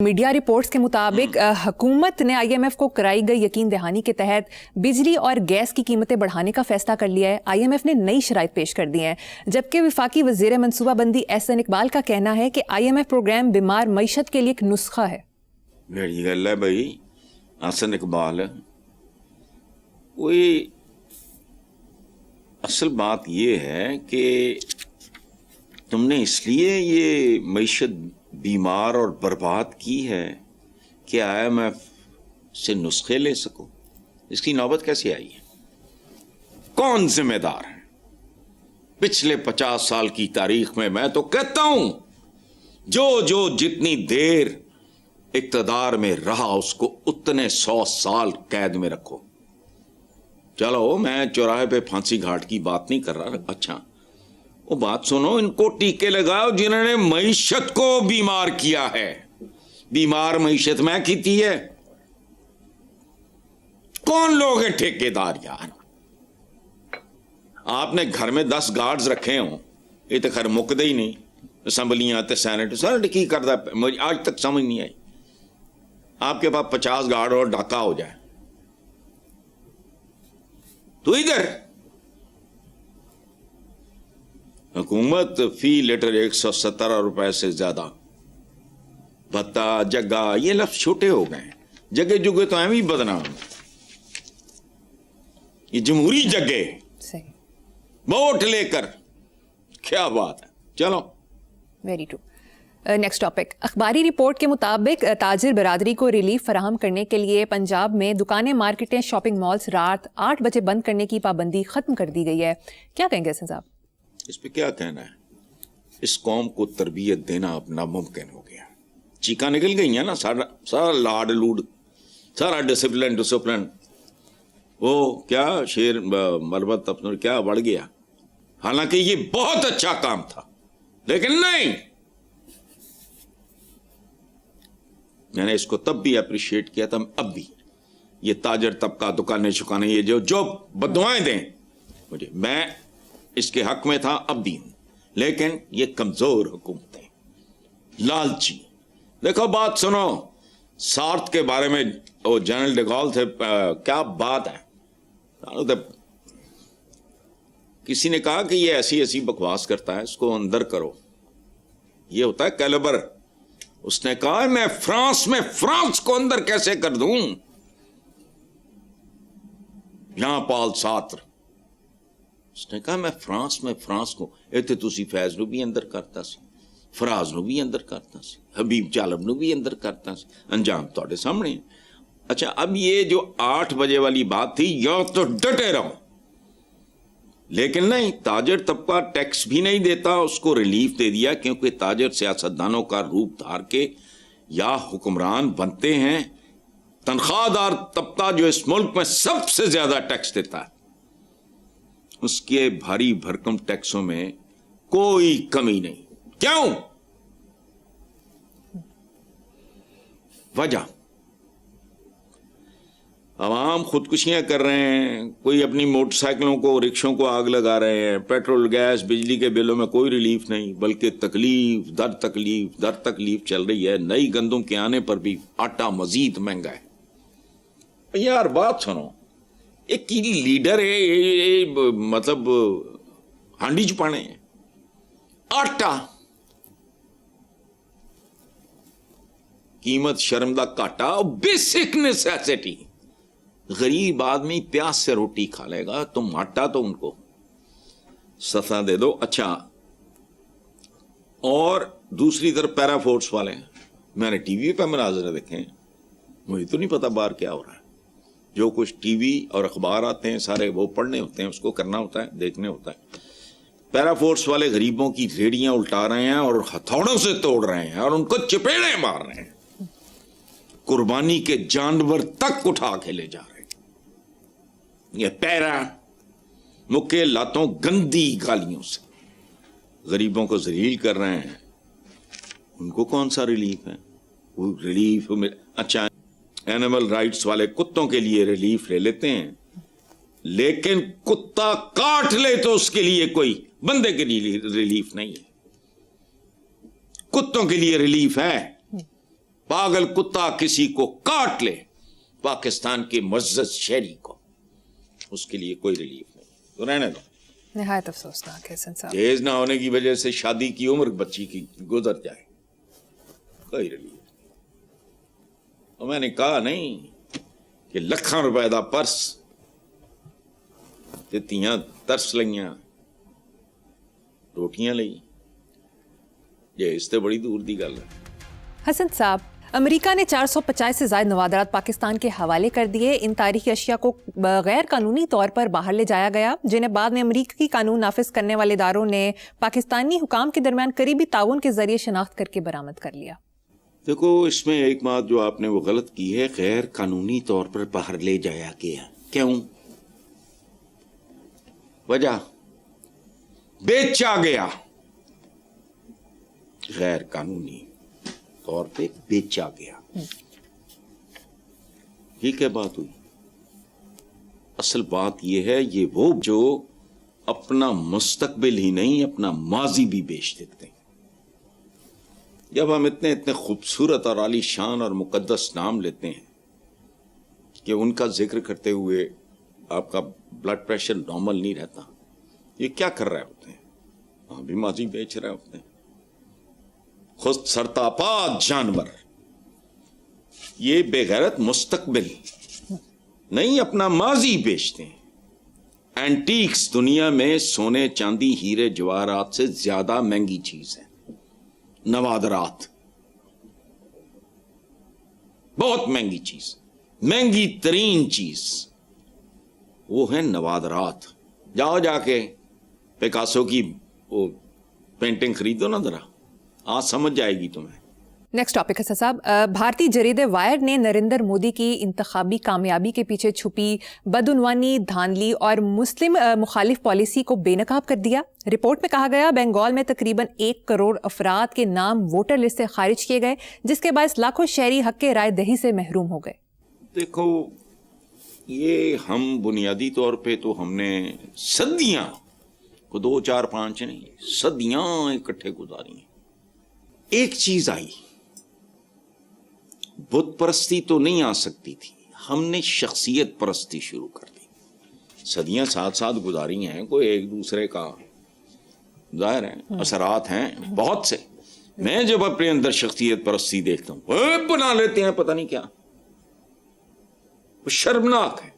Media reports के मुताबिक हुकूमत ने IMF को कराई गई यकीन दहानी के तहत बिजली और गैस की कीमतें बढ़ाने का फैसला कर लिया है। IMF ने नई शराइत पेश कर दी हैं, जबकि वफाकी वज़ीर मनसूबाबंदी एहसन इकबाल का कहना है कि IMF प्रोग्राम बीमार मईशत के लिए एक नुस्खा है। बड़ी गल है भाई, एहसन इकबाल कोई असल बात ये है कि तुमने इसलिए ये मईशत बीमार और बर्बाद की है कि IMF से नुस्खे ले सको। इसकी नौबत कैसे आई है? कौन जिम्मेदार है? पिछले 50 साल की तारीख में मैं तो कहता हूं जो जितनी देर इक्तदार में रहा उसको उतने 100 साल कैद में रखो। चलो मैं चौराहे पे फांसी घाट की बात नहीं कर रहा। अच्छा वो बात सुनो, इनको टीके लगाओ जिन्होंने मईशत को बीमार किया है। बीमार मईशत में की है कौन लोग हैं? ठेकेदार। यार आपने घर में 10 गार्ड्स रखे हो, ये तो खैर मुकदे ही नहीं। असम्बलियां सैनेट की करता, मुझे आज तक समझ नहीं आई। आपके पास 50 गार्ड और डाका हो जाए तो इधर हुकूमत फी लीटर 117 रुपए से ज्यादा भत्ता जगह, ये लफ्ज छोटे हो गए। जगह जुगे तो एम ही बदनाम, ये जमहूरी जगह वोट लेकर, क्या बात है। चलो वेरी ट्रू। Next topic. अखबारी रिपोर्ट के मुताबिक ताजिर बरादरी को रिलीफ फराहम करने के लिए पंजाब में दुकानें, मार्केटें, शॉपिंग मॉल्स रात 8 बजे बंद करने की पाबंदी खत्म कर दी गई है। क्या कहेंगे हसन साहब? इस पे क्या कहना है? इस कौम को तरबियत देना अब नामुमकिन हो गया। चीका निकल गई है ना, सारा लाड लूड, सारा डिसिप्लिन वो क्या शेर मरबत अपने क्या बढ़ गया। हालांकि ये बहुत अच्छा काम था, लेकिन नहीं, मैंने इसको तब भी अप्रिशिएट किया था, अब भी। ये ताजर तबका, दुकानें शुकानें, ये जो बदुआएं दें मुझे, मैं इसके हक में था, अब भी हूं। लेकिन ये कमजोर हुकूमतें, लालची। देखो बात सुनो, सार्थ के बारे में वो जनरल डिगॉल थे, क्या बात है। किसी ने कहा कि ये ऐसी बकवास करता है, इसको अंदर करो, ये होता है कैलिबर। उसने कहा मैं फ्रांस को अंदर कैसे कर दूं? यहां पाल सात्र, उसने कहा मैं फ्रांस को इतने तुसी फैज नु भी अंदर करता सी, फराज नु भी अंदर करता सी, हबीब चालब नु भी अंदर करता सी। अंजाम ਤੁਹਾਡੇ सामने है। अच्छा अब ये जो 8 बजे वाली बात थी, यो तो डटे रहो, लेकिन नहीं, ताजर तबका टैक्स भी नहीं देता, उसको रिलीफ दे दिया, क्योंकि ताजर सियासतदानों का रूप धार के या हुक्मरान बनते हैं। तनख्वाहदार तबका जो इस मुल्क में सबसे ज्यादा टैक्स देता है, उसके भारी भरकम टैक्सों में कोई कमी नहीं। क्यों? वजह आवाम खुदकुशियां कर रहे हैं, कोई अपनी मोटरसाइकिलों को, रिक्शों को आग लगा रहे हैं, पेट्रोल गैस बिजली के बिलों में कोई रिलीफ नहीं, बल्कि तकलीफ दर तकलीफ चल रही है। नई गंदम के आने पर भी आटा मजीद महंगा है। यार बात सुनो, एक की लीडर है, ये मतलब हांडी चुपाने आटा, कीमत शर्म दा घाटा, बेसिक नेसेसिटी। गरीब आदमी प्यास से रोटी खा लेगा, तुम आटा तो उनको सस्ता दे दो। अच्छा, और दूसरी तरफ पैरा फोर्स वाले, मैंने टीवी पे मनाजरे देखे, मुझे तो नहीं पता बाहर क्या हो रहा है। जो कुछ टीवी और अखबार आते हैं सारे वो पढ़ने होते हैं, उसको करना होता है, देखने होता है। पैरा फोर्स वाले गरीबों की रेडियां उल्टा रहे हैं और हथौड़ों से तोड़ रहे हैं और उनको चपेड़े मार रहे हैं, कुर्बानी के जानवर तक उठा के ले जा रहे हैं। ये पैरा मुक्के लातों गंदी गालियों से गरीबों को जलील कर रहे हैं। उनको कौन सा रिलीफ है? वो रिलीफ में, अच्छा एनिमल राइट्स वाले कुत्तों के लिए रिलीफ ले लेते हैं, लेकिन कुत्ता काट ले तो उसके लिए कोई बंदे के लिए रिलीफ नहीं है। कुत्तों के लिए रिलीफ है, पागल कुत्ता किसी को काट ले पाकिस्तान के मुअज़्ज़ज़ शहरी को, उसके लिए कोई रिलीफ नहीं, तो रहने दो। निहायत अफसोसनाक है हसन साहब। जहेज ना होने की वजह से शादी की उम्र बच्ची की गुजर जाए, कोई रिलीफ नहीं। और मैंने कहा नहीं कि ਲੱਖਾਂ रुपए ਦਾ पर्स ਤੇ ਧੀਆਂ ਤਰਸ ਲਈਆਂ ਰੋਟੀਆਂ ਲਈ, ये ਇਸ ਤੇ ਬੜੀ ਦੂਰ ਦੀ ਗੱਲ ਹੈ। हसन साहब, अमेरिका ने 450 से ज़ायद नवादरात पाकिस्तान के हवाले कर दिए। इन तारीखी अशिया को गैर कानूनी तौर पर बाहर ले जाया गया, जिन्हें बाद में अमेरिकी कानून नाफिज करने वाले इदारों ने पाकिस्तानी हुकाम के दरमियान करीबी ताउन के जरिए शनाख्त करके बरामद कर लिया। देखो, इसमें एक बात जो आपने वो गलत की है, गैर कानूनी तौर पर बाहर ले जाया गया। क्यों? वजह बेचा गया, गैर कानूनी तौर पे बेचा गया। ये क्या बात हुई? असल बात ये है, ये वो जो अपना मुस्तकबिल ही नहीं अपना माजी भी बेच देते हैं। जब हम इतने इतने खूबसूरत और आलीशान और मुकद्दस नाम लेते हैं कि उनका जिक्र करते हुए आपका ब्लड प्रेशर नॉर्मल नहीं रहता, ये क्या कर रहे होते हैं? वहां भी माजी बेच रहे होते हैं। खुद सरतापाद जानवर, ये बेगैरत मुस्तकबिल नहीं अपना माजी बेचते हैं। एंटीक्स दुनिया में सोने चांदी हीरे जवाहरात से ज्यादा महंगी चीज है नवादरात, बहुत महंगी चीज, महंगी तरीन चीज वो है नवादरात। जाओ जाके पिकासो की वो पेंटिंग खरीदो ना जरा, आज समझ जाएगी तुम्हें। नेक्स्ट टॉपिक है साहब, भारतीय जरीदे वायर ने नरेंद्र मोदी की इंतखाबी कामयाबी के पीछे छुपी बदउनवानी, धांधली और मुस्लिम मुखालिफ पॉलिसी को बेनकाब कर दिया। रिपोर्ट में कहा गया बंगाल में तकरीबन 1 करोड़ अफराद के नाम वोटर लिस्ट से खारिज किए गए, जिसके बायस लाखों शहरी हक के राय दही से महरूम हो गए। देखो, ये हम बुनियादी तौर पे तो हमने सदियां को 2 4 5 नहीं, सदियां इकट्ठे गुजारी हैं। एक चीज आई, बुत परस्ती तो नहीं आ सकती थी, हमने शख्सियत परस्ती शुरू कर दी। सदियां साथ साथ गुजारी हैं, कोई एक दूसरे का जाहिर है असरात हैं बहुत से। मैं जब अपने अंदर शख्सियत परस्ती देखता हूं, बना लेते हैं पता नहीं क्या, वो शर्मनाक है।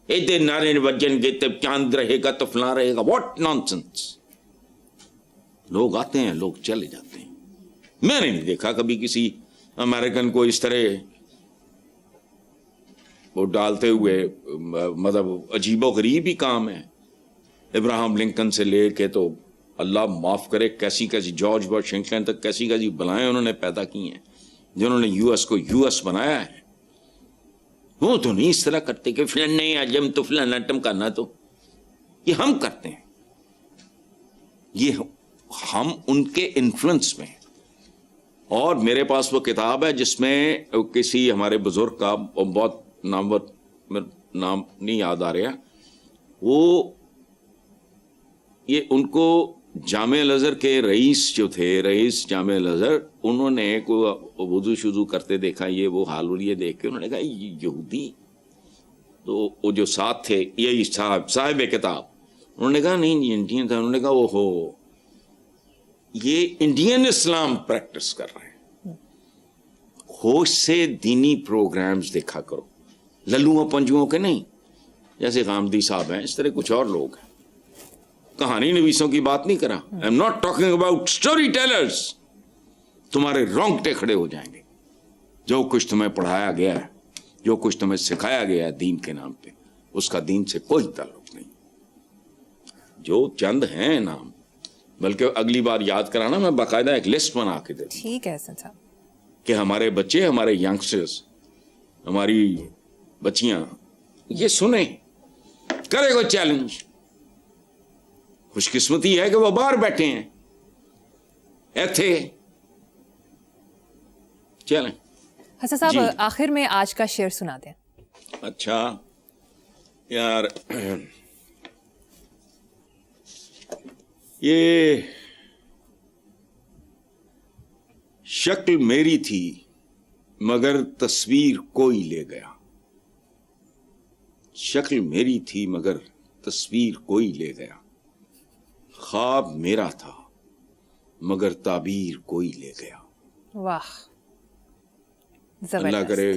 इतने नारे वजन तब चांद रहेगा तो फलां रहेगा, व्हाट नॉनसेंस। लोग आते हैं, लोग चले जाते हैं। मैंने नहीं देखा कभी किसी अमेरिकन को इस तरह वो डालते हुए, मतलब अजीबो गरीब ही काम है। इब्राहिम लिंकन से लेके तो अल्लाह माफ करे कैसी कैसी जॉर्ज वॉशिंगटन तक कैसी कैसी बलाएं उन्होंने पैदा की हैं, जिन्होंने यूएस को यूएस बनाया है। वो तो नहीं इस तरह करते कि फिलन नहीं आजम तो फिलन आइटम करना, तो ये हम करते हैं। ये हम उनके इन्फ्लुएंस में। और मेरे पास वो किताब है जिसमें किसी हमारे बुजुर्ग का, बहुत नामवर, नाम नहीं याद आ रहा, वो ये उनको जामे अल-अज़हर के रईस जो थे, रईस जामे अल-अज़हर, उन्होंने को वुज़ू शुज़ू करते देखा, ये वो हाल ये देख के उन्होंने कहा ये यहूदी। तो वो जो साथ थे यही साहिब किताब, उन्होंने कहा नहीं इंडियन था। उन्होंने कहा ओहो, ये इंडियन इस्लाम प्रैक्टिस कर रहे हैं। होश से दीनी प्रोग्राम्स देखा करो, लल्लुओं पंजुओं के नहीं, जैसे गामदी साहब हैं, इस तरह कुछ और लोग हैं। कहानी नवीसों की बात नहीं करा, I am not talking about story tellers. तुम्हारे रोंगटे खड़े हो जाएंगे। जो कुछ तुम्हें पढ़ाया गया है, जो कुछ तुम्हें सिखाया गया है दीन के नाम पे, उसका दीन से कोई ताल्लुक नहीं। जो चंद हैं नाम, बल्कि अगली बार याद कराना, मैं बाकायदा एक लिस्ट बना के दे दूं। ठीक है हसन साहब। कि हमारे बच्चे, हमारे यंगस्टर्स, हमारी बच्चियां ये सुने, करे कोई चैलेंज। खुशकिस्मती है कि वो बाहर बैठे हैं ऐथे। चलें हसन साहब, आखिर में आज का शेर सुना दें। अच्छा यार, ये शक्ल मेरी थी मगर तस्वीर कोई ले गया, शक्ल मेरी थी मगर तस्वीर कोई ले गया, ख्वाब मेरा था मगर ताबीर कोई ले गया। वाह, अल्लाह जबरदस्त। करे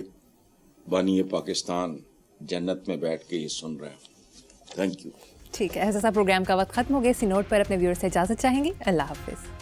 बानी पाकिस्तान जन्नत में बैठ के ये सुन रहे हैं। Thank you. ठीक है, ऐसा प्रोग्राम का वक्त खत्म हो गया। इसी नोट पर अपने व्यूअर्स से इजाजत चाहेंगी। अल्लाह हाफिज।